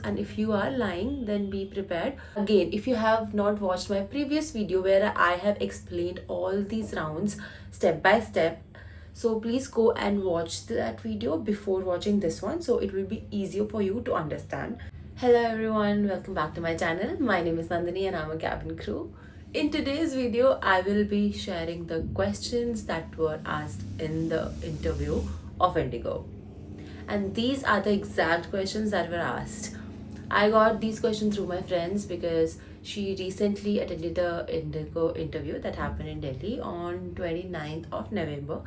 And if you are lying, then be prepared. Again, if you have not watched my previous video where I have explained all these rounds step by step, so please go and watch that video before watching this one, so it will be easier for you to understand. Hello everyone, welcome back to my channel. My name is Nandini and I'm a cabin crew. In today's video, I will be sharing the questions that were asked in the interview of IndiGo. And these are the exact questions that were asked. I got these questions through my friends because she recently attended the IndiGo interview that happened in Delhi on 29th of November.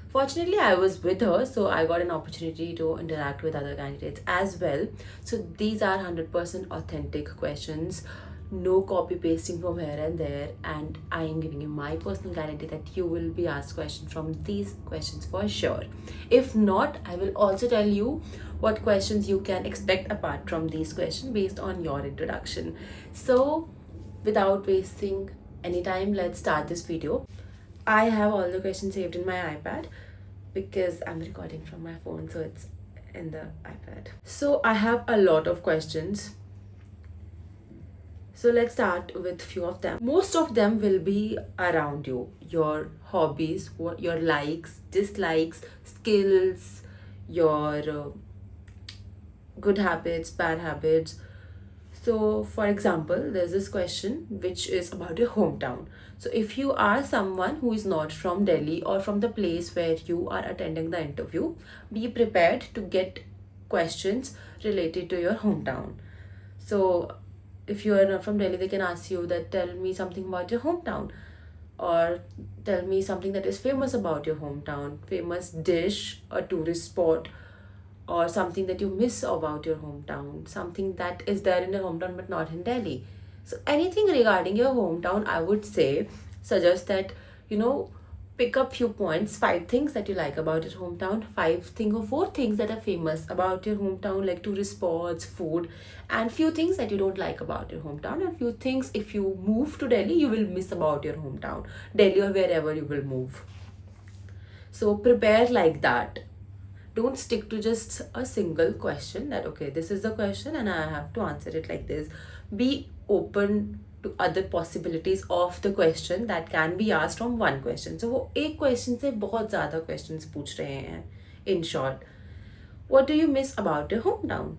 Fortunately, I was with her, so I got an opportunity to interact with other candidates as well. So these are 100% authentic questions, no copy pasting from here and there, and I am giving you my personal guarantee that you will be asked questions from these questions for sure. If not, I will also tell you what questions you can expect apart from these questions based on your introduction. So without wasting any time, let's start this video. I have all the questions saved in my iPad because I'm recording from my phone, so it's in the iPad. So I have a lot of questions. So let's start with few of them. Most of them will be around you, your hobbies, what your likes, dislikes, skills, your good habits, bad habits. So for example, there's this question which is about your hometown. So if you are someone who is not from Delhi or from the place where you are attending the interview, be prepared to get questions related to your hometown. So if you are not from Delhi, they can ask you that tell me something about your hometown, or tell me something that is famous about your hometown, famous dish, a tourist spot, or something that you miss about your hometown, something that is there in your hometown but not in Delhi. So anything regarding your hometown, I would say, suggest that, pick up few points, 5 things that you like about your hometown, 5 things or 4 things that are famous about your hometown, like tourist spots, food, and few things that you don't like about your hometown, and few things if you move to Delhi, you will miss about your hometown, Delhi or wherever you will move. So prepare like that. Don't stick to just a single question that okay, this is the question and I have to answer it like this. Be open to other possibilities of the question that can be asked from one question. So वो एक question से बहुत ज़्यादा questions पूछ रहे हैं. In short, what do you miss about your hometown?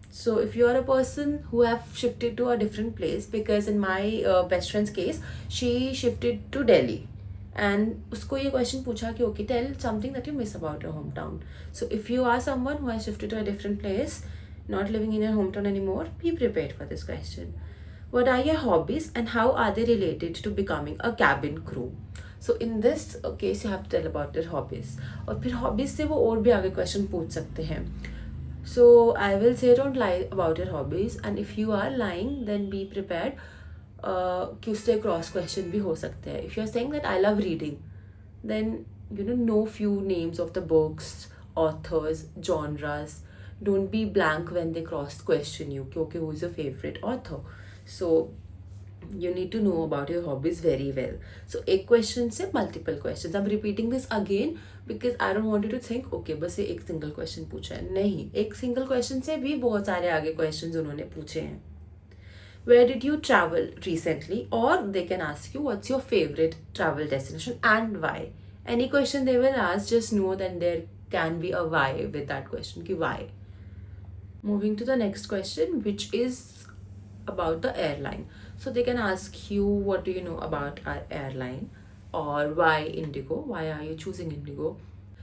So if you are a person who have shifted to a different place, because in my best friend's case, she shifted to Delhi. And उसको ये question पूछा कि okay, tell something that you miss about your hometown. So if you are someone who has shifted to a different place, not living in your hometown anymore, be prepared for this question. What are your hobbies and how are they related to becoming a cabin crew? So in this case you have to tell about your hobbies. और फिर hobbies से वो और भी आगे question पूछ सकते हैं. So I will say don't lie about your hobbies, and if you are lying, then be prepared कि उससे क्रॉस क्वेश्चन भी हो सकते हैं. If you are saying that I love reading, then know few names of the books, authors, genres. Don't be blank when they cross question you कि okay, who is your favorite author. So you need to know about your hobbies very well. So एक question से multiple questions. I'm repeating this again because I don't want you to think okay बस ये एक single question पूछा है. नहीं, एक single question से भी बहुत सारे आगे questions उन्होंने पूछे हैं. Where did you travel recently? Or they can ask you what's your favorite travel destination and why. Any question they will ask, just know that there can be a why with that question. Ki why? Moving to the next question, which is about the airline. So they can ask you what do you know about our airline, or why IndiGo? Why are you choosing IndiGo?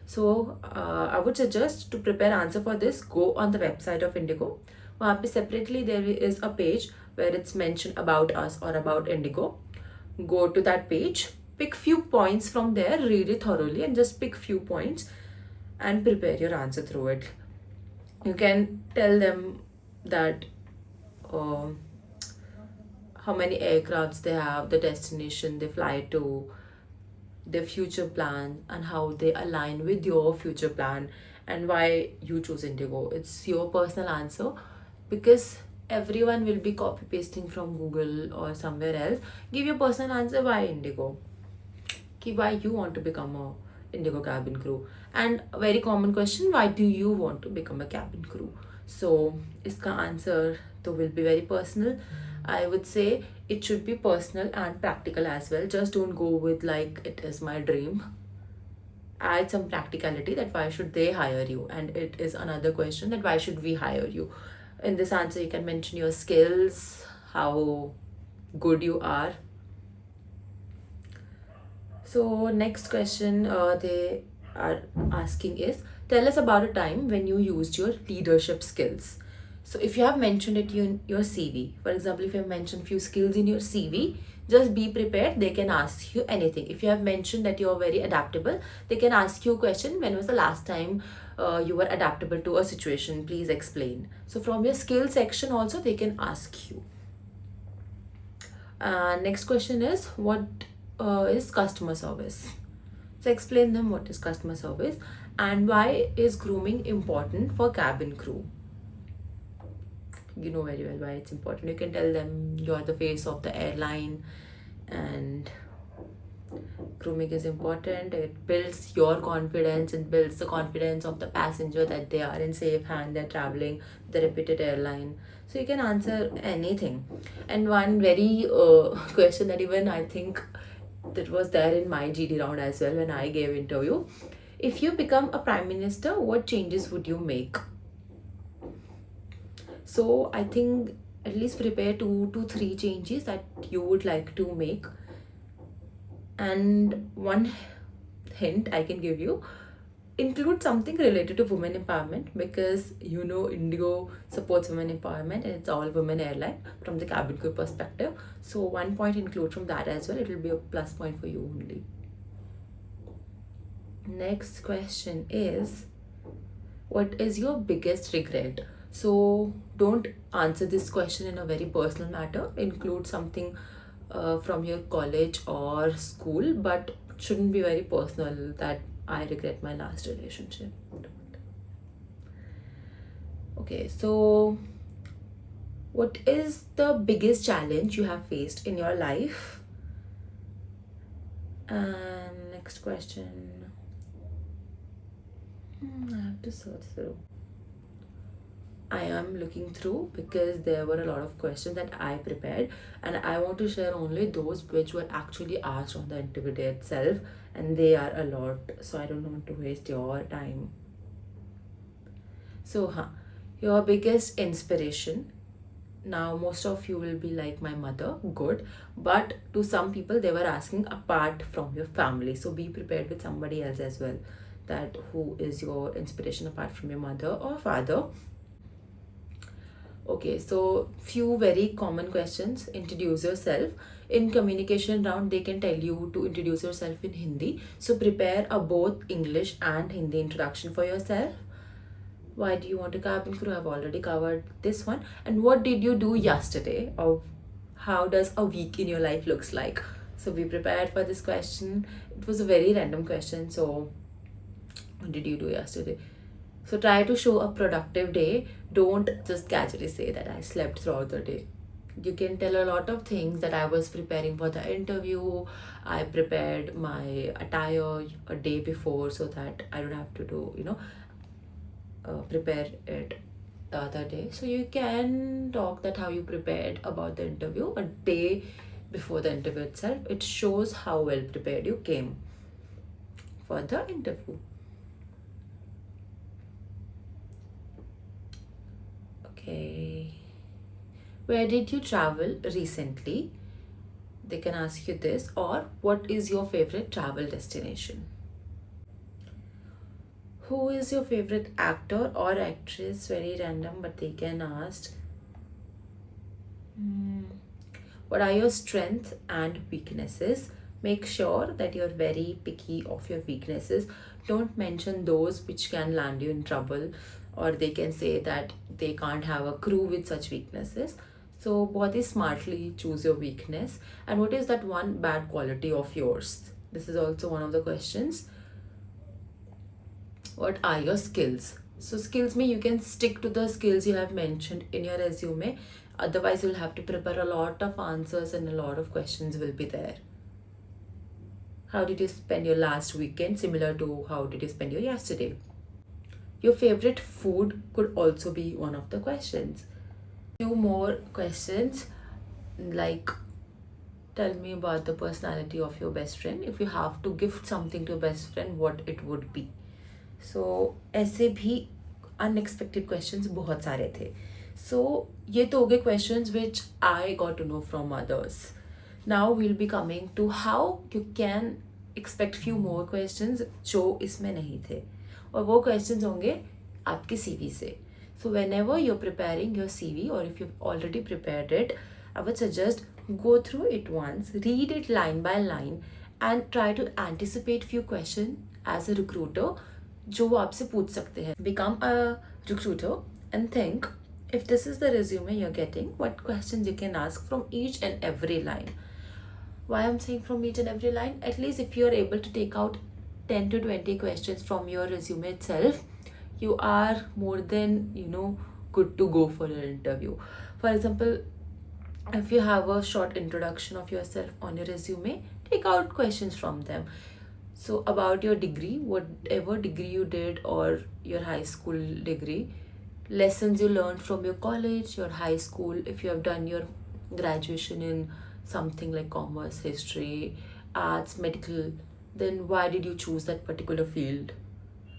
So I would suggest to prepare answer for this, go on the website of IndiGo. वहाँ पे separately there is a page where it's mentioned about us or about IndiGo. Go to that page, pick few points from there, read it thoroughly and just pick few points and prepare your answer through it. You can tell them that how many aircrafts they have, the destination they fly to, their future plan and how they align with your future plan, and why you choose IndiGo. It's your personal answer because everyone will be copy pasting from Google or somewhere else. Give your personal answer why IndiGo. Why you want to become a IndiGo cabin crew. And a very common question, why do you want to become a cabin crew? So इसका answer तो will be very personal. I would say it should be personal and practical as well. Just don't go with like it is my dream. Add some practicality that why should they hire you, and it is another question that why should we hire you. In this answer you can mention your skills, how good you are. So next question they are asking is, tell us about a time when you used your leadership skills. So if you have mentioned it in your CV, for example, if you have mentioned few skills in your CV, just be prepared. They can ask you anything. If you have mentioned that you are very adaptable, they can ask you a question, when was the last time you were adaptable to a situation? Please explain. So from your skill section also they can ask you. Next question is, what is customer service? So explain them what is customer service and why is grooming important for cabin crew. You know very well why it's important. You can tell them you're the face of the airline and grooming is important. It builds your confidence, it builds the confidence of the passenger that they are in safe hand, they're traveling with the reputed airline. So you can answer anything. And one very question that even I think that was there in my GD round as well when I gave interview. If you become a prime minister, what changes would you make? So I think at least prepare 2 to 3 changes that you would like to make. And one hint I can give you, include something related to women empowerment, because you know IndiGo supports women empowerment and it's all women airline from the cabin crew perspective. So 1 point include from that as well. It will be a plus point for you only. Next question is, what is your biggest regret? So don't answer this question in a very personal matter. Include something from your college or school, but shouldn't be very personal that I regret my last relationship. Okay, so what is the biggest challenge you have faced in your life? And next question. I have to search through. I am looking through because there were a lot of questions that I prepared, and I want to share only those which were actually asked on the interview day itself, and they are a lot, so I don't want to waste your time. So, your biggest inspiration. Now, most of you will be like my mother, good, but to some people they were asking apart from your family, so be prepared with somebody else as well, that who is your inspiration apart from your mother or father. Okay, so few very common questions. Introduce yourself. In communication round, they can tell you to introduce yourself in Hindi. So prepare a both English and Hindi introduction for yourself. Why do you want a cabin crew? I've already covered this one. And what did you do yesterday? Or how does a week in your life looks like? So be prepared for this question. It was a very random question. So what did you do yesterday? So try to show a productive day. Don't just casually say that I slept throughout the day. You can tell a lot of things that I was preparing for the interview. I prepared my attire a day before so that I don't have to do, prepare it the other day. So you can talk that how you prepared about the interview a day before the interview itself. It shows how well prepared you came for the interview. Okay. Where did you travel recently? They can ask you this, or what is your favorite travel destination? Who is your favorite actor or actress? Very random, but they can ask. What are your strengths and weaknesses? Make sure that you're very picky of your weaknesses. Don't mention those which can land you in trouble, or they can say that they can't have a crew with such weaknesses. So, बहुत smartly choose your weakness. And what is that one bad quality of yours? This is also one of the questions. What are your skills? So skills mean you can stick to the skills you have mentioned in your resume. Otherwise, you'll have to prepare a lot of answers and a lot of questions will be there. How did you spend your last weekend? Similar to how did you spend your yesterday? Your favorite food could also be one of the questions. Few more questions like, tell me about the personality of your best friend. If you have to gift something to your best friend, what it would be. So ऐसे भी unexpected questions बहुत सारे थे. So ये तो हो गए questions which I got to know from others. Now we'll be coming to how you can expect few more questions जो इसमें नहीं थे, और वो questions होंगे आपके CV से. So whenever you're preparing your CV, or if you've already prepared it, I would suggest go through it once, read it line by line, and try to anticipate few questions as a recruiter जो वो आपसे पूछ सकते हैं. Become a recruiter and think, if this is the resume you're getting, what questions you can ask from each and every line. Why I'm saying from each and every line? At least if you're able to take out 10 to 20 questions from your resume itself, you are more than, good to go for an interview. For example, if you have a short introduction of yourself on your resume, take out questions from them. So about your degree, whatever degree you did, or your high school degree, lessons you learned from your college, your high school, if you have done your graduation in something like commerce, history, arts, medical, then why did you choose that particular field?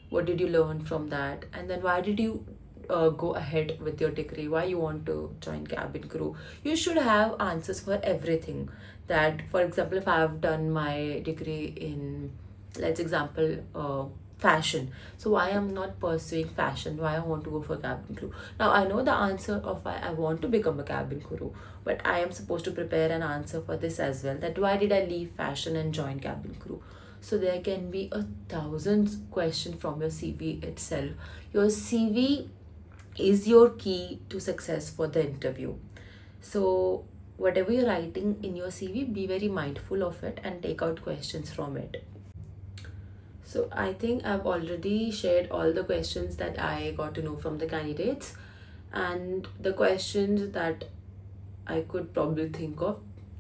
What did you learn from that? And then why did you go ahead with your degree? Why you want to join cabin crew? You should have answers for everything. That, for example, if I have done my degree in, let's example, fashion, so why I'm not pursuing fashion, why I want to go for cabin crew. Now I know the answer of why I want to become a cabin crew, but I am supposed to prepare an answer for this as well, that why did I leave fashion and join cabin crew. So there can be 1,000 questions from your CV itself. Your CV is your key to success for the interview. So whatever you're writing in your CV, be very mindful of it and take out questions from it. So I think I've already shared all the questions that I got to know from the candidates, and the questions that I could probably think of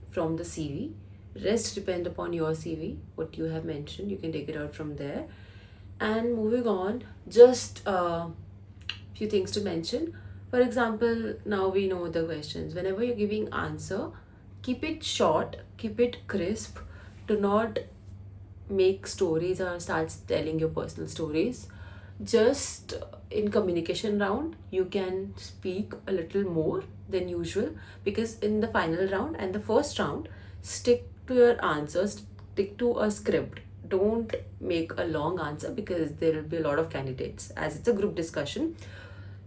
from the CV. Rest depend upon your CV, what you have mentioned. You can take it out from there. And moving on, just a few things to mention. For example, now we know the questions. Whenever you're giving answer, keep it short, keep it crisp. Do not make stories or start telling your personal stories. Just in communication round, you can speak a little more than usual, because in the final round and the first round, stick to your answers, stick to a script. Don't make a long answer, because there will be a lot of candidates. As it's a group discussion,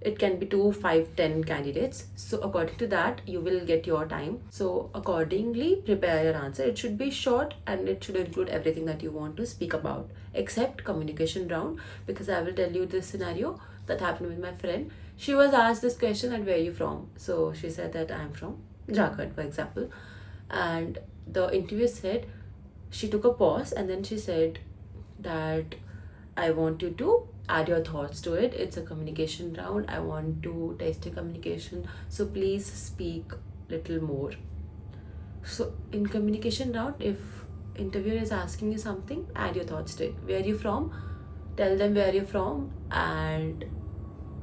it can be 2, 5, 10 candidates. So according to that, you will get your time. So accordingly, prepare your answer. It should be short and it should include everything that you want to speak about, except communication round, because I will tell you this scenario that happened with my friend. She was asked this question, that where are you from? So she said that I am from Jharkhand, for example. And the interviewer said, she took a pause and then she said that I want you to add your thoughts to it. It's a communication round. I want to test your communication. So please speak little more. So in communication round, if interviewer is asking you something, add your thoughts to it. Where are you from? Tell them where you're from, and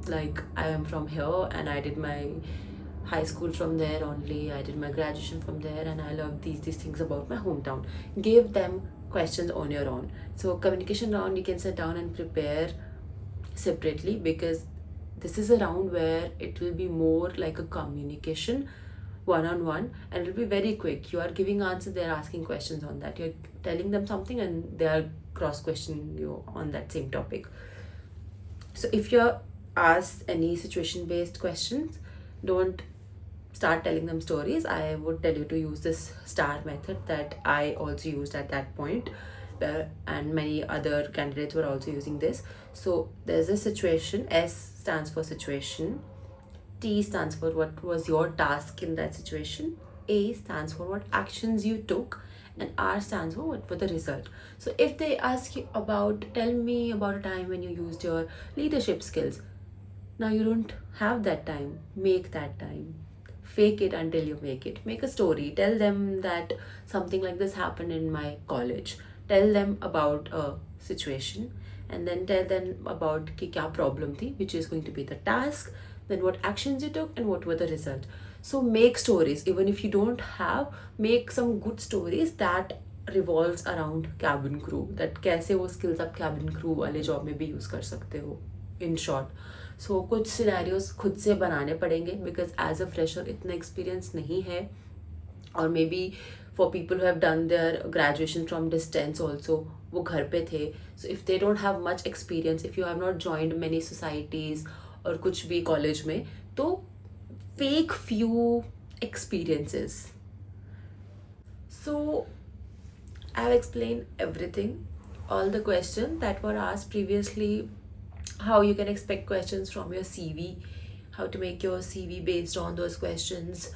like, I am from here and I did my high school from there only, I did my graduation from there, and I love these things about my hometown. Give them questions on your own. So communication round, you can sit down and prepare separately, because this is a round where it will be more like a communication one-on-one, and it will be very quick. You are giving answer, they are asking questions on that, you're telling them something and they are cross-questioning you on that same topic. So if you're asked any situation-based questions, don't start telling them stories. I would tell you to use this STAR method that I also used at that point, and many other candidates were also using this. So there's a situation. S stands for situation, T stands for what was your task in that situation, A stands for what actions you took, and R stands for what were the result. So if they ask you about, tell me about a time when you used your leadership skills, now you don't have that time, make that time. Fake it until you make it. Make a story. Tell them that something like this happened in my college. Tell them about a situation, and then tell them about कि क्या problem थी, which is going to be the task, then what actions you took and what were the result. So make stories, even if you don't have, make some good stories that revolves around cabin crew, that कैसे वो skills आप cabin crew वाले job में भी use कर सकते हो, in short. So कुछ scenarios खुद से बनाने पड़ेंगे, because as a fresher इतना experience नहीं है, or maybe for people who have done their graduation from distance also, वो घर पे थे. So if they don't have much experience, if you have not joined many societies और कुछ भी college में, तो fake few experiences. So I've explained everything, all the questions that were asked previously, how you can expect questions from your CV, how to make your CV based on those questions,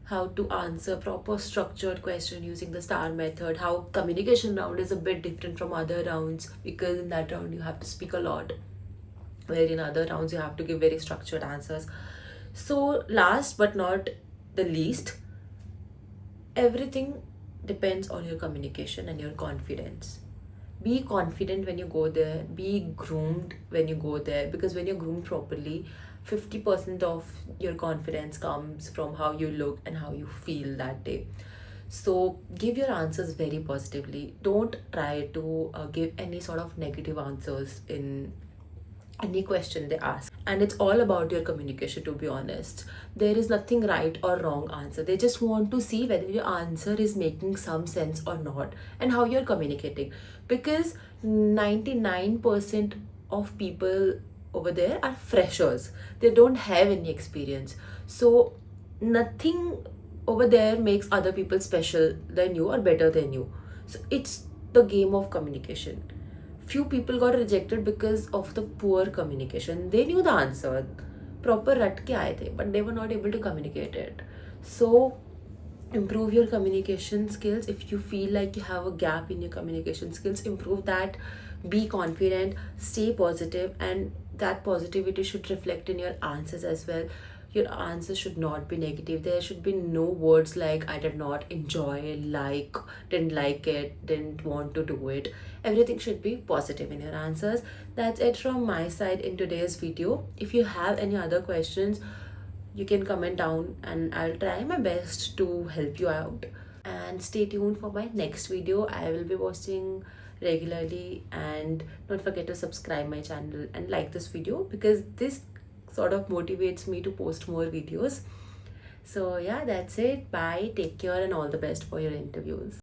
how to answer proper structured question using the star method, how communication round is a bit different from other rounds, because in that round you have to speak a lot, where in other rounds you have to give very structured answers. So last but not the least, everything depends on your communication and your confidence. Be confident when you go there, be groomed when you go there, because when you're groomed properly, 50% of your confidence comes from how you look and how you feel that day. So give your answers very positively. Don't try to give any sort of negative answers in any question they ask. And it's all about your communication, to be honest. There is nothing right or wrong answer. They just want to see whether your answer is making some sense or not, and how you're communicating. Because 99% of people over there are freshers, they don't have any experience. So nothing over there makes other people special than you or better than you. So it's the game of communication. Few people got rejected because of the poor communication. They knew the answer, proper रट के आए थे, but they were not able to communicate it. So improve your communication skills. If you feel like you have a gap in your communication skills, improve that. Be confident, stay positive, and that positivity should reflect in your answers as well. Your answers should not be negative. There should be no words like I did not enjoy, like, didn't like it, didn't want to do it. Everything should be positive in your answers. That's it from my side in today's video. If you have any other questions, you can comment down and I'll try my best to help you out. And stay tuned for my next video. I will be posting regularly, and don't forget to subscribe my channel and like this video, because this sort of motivates me to post more videos. So yeah, that's it. Bye, take care, and all the best for your interviews.